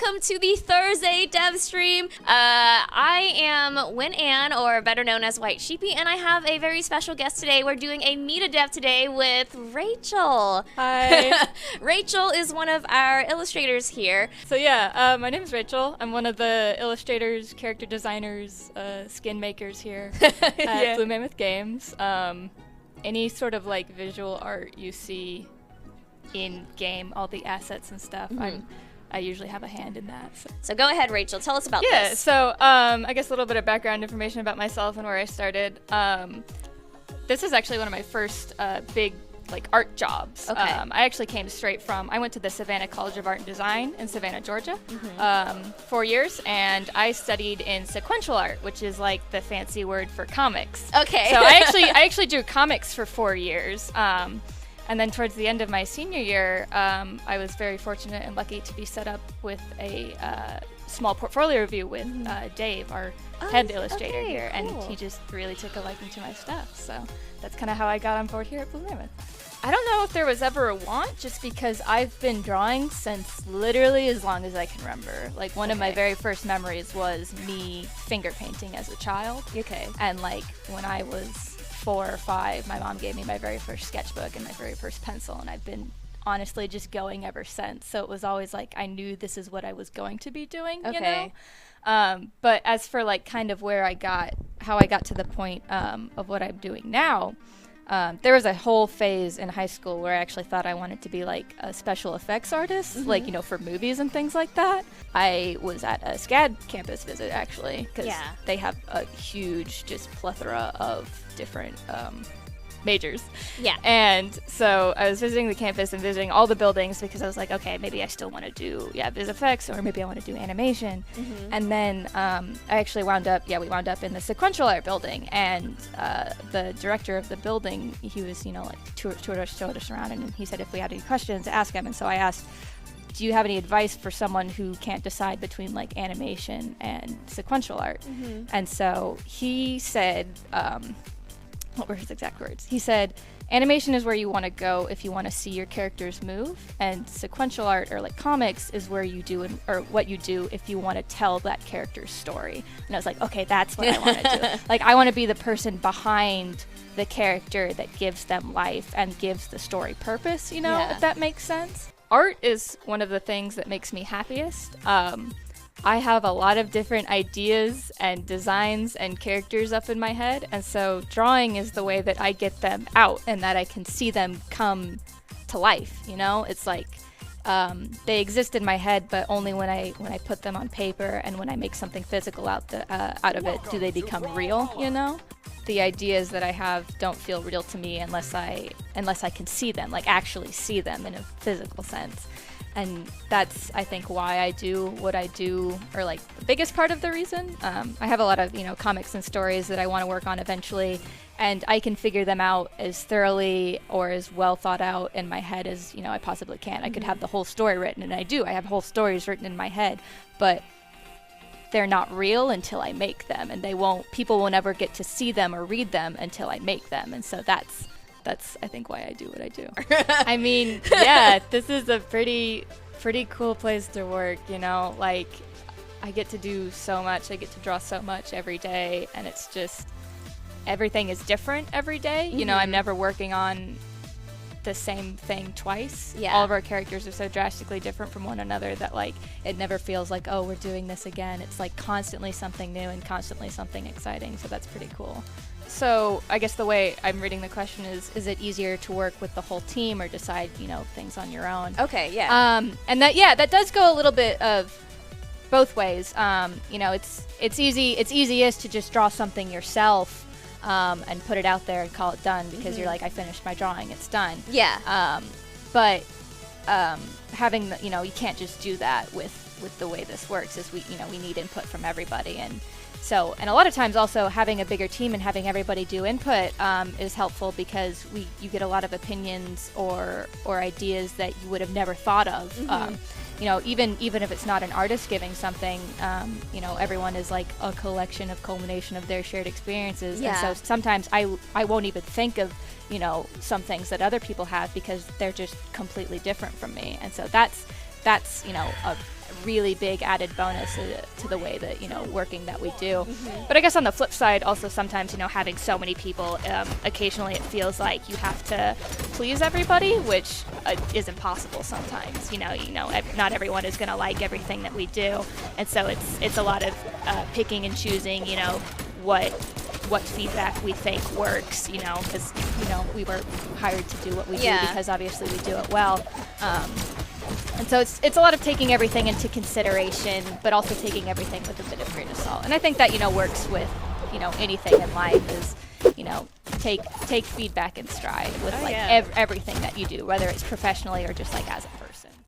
welcome to the Thursday dev stream. I am Win Ann, or better known as White Sheepy, and I have a very special guest today. We're doing a Meet a Dev today with Rachel. Hi. Rachel is one of our illustrators here. So yeah, my name is Rachel. I'm one of the illustrators, character designers, skin makers here at Blue Mammoth Games. Any sort of like visual art you see in game, all the assets and stuff, I usually have a hand in that. So go ahead, Rachel. Tell us about this. Yeah, so I guess a little bit of background information about myself and where I started. This is actually one of my first big like art jobs. Okay. I actually came straight from, I went to the Savannah College of Art and Design in Savannah, Georgia, 4 years, and I studied in sequential art, which is like the fancy word for comics. Okay. So I actually drew comics for 4 years. And then towards the end of my senior year, I was very fortunate and lucky to be set up with a small portfolio review with Dave, our head illustrator here, cool. and he just really took a liking to my stuff. So that's kind of how I got on board here at Blue Mammoth. I don't know if there was ever a want, just because I've been drawing since literally as long as I can remember. Like one of my very first memories was me finger painting as a child. Okay. And like when I was 4 or 5, my mom gave me my very first sketchbook and my very first pencil, and I've been honestly just going ever since. So it was always like I knew this is what I was going to be doing, you know? But as for like kind of how I got to the point of what I'm doing now, there was a whole phase in high school where I actually thought I wanted to be like a special effects artist, like, you know, for movies and things like that. I was at a SCAD campus visit actually, because they have a huge just plethora of different majors. Yeah. And so I was visiting the campus and visiting all the buildings because I was like, okay, maybe I still want to do vis effects, or maybe I want to do animation. And then I actually wound up in the sequential art building, and the director of the building, he was, you know, like toured us around, and he said if we had any questions, ask him. And so I asked, do you have any advice for someone who can't decide between like animation and sequential art? And so he said, what were his exact words? He said, animation is where you want to go if you want to see your characters move, and sequential art, or like comics, is where you do or what you do if you want to tell that character's story. And I was like, okay, that's what I want to do. Like, I want to be the person behind the character that gives them life and gives the story purpose, you know, if that makes sense. Art is one of the things that makes me happiest. I have a lot of different ideas and designs and characters up in my head, and so drawing is the way that I get them out and that I can see them come to life, you know? It's like they exist in my head, but only when I put them on paper and when I make something physical out of it do they become real, you know? The ideas that I have don't feel real to me unless I can see them, like actually see them in a physical sense. And that's, I think, why I do what I do, or like the biggest part of the reason. I have a lot of, you know, comics and stories that I want to work on eventually, and I can figure them out as thoroughly or as well thought out in my head as, you know, I possibly can. I could have the whole story written, and I do. I have whole stories written in my head, but they're not real until I make them, and people will never get to see them or read them until I make them. And so that's I think why I do what I do. I mean, yeah, this is a pretty cool place to work, you know, like I get to do so much, I get to draw so much every day, and it's just, everything is different every day. You know, I'm never working on the same thing twice. All of our characters are so drastically different from one another that like it never feels like, oh, we're doing this again. It's like constantly something new and constantly something exciting, so that's pretty cool. So I guess the way I'm reading the question is it easier to work with the whole team or decide, you know, things on your own? Okay, yeah. And that does go a little bit of both ways. You know, it's easiest to just draw something yourself and put it out there and call it done because you're like, I finished my drawing, it's done. Yeah. But having the, you know, you can't just do that with the way this works. Is we need input from everybody, and a lot of times also having a bigger team and having everybody do input is helpful because you get a lot of opinions or ideas that you would have never thought of. You know, even if it's not an artist giving something, you know, everyone is like a culmination of their shared experiences. And so sometimes I won't even think of, you know, some things that other people have because they're just completely different from me. And so that's you know, a really big added bonus to the way that, working that we do. But I guess on the flip side, also sometimes, having so many people, occasionally it feels like you have to please everybody, which is impossible sometimes. Not everyone is going to like everything that we do. And so it's a lot of picking and choosing, what feedback we think works, because, we were hired to do what we do because obviously we do it well. And so it's a lot of taking everything into consideration, but also taking everything with a bit of grain of salt. And I think that, works with, anything in life is, take feedback in stride with everything that you do, whether it's professionally or just like as a person.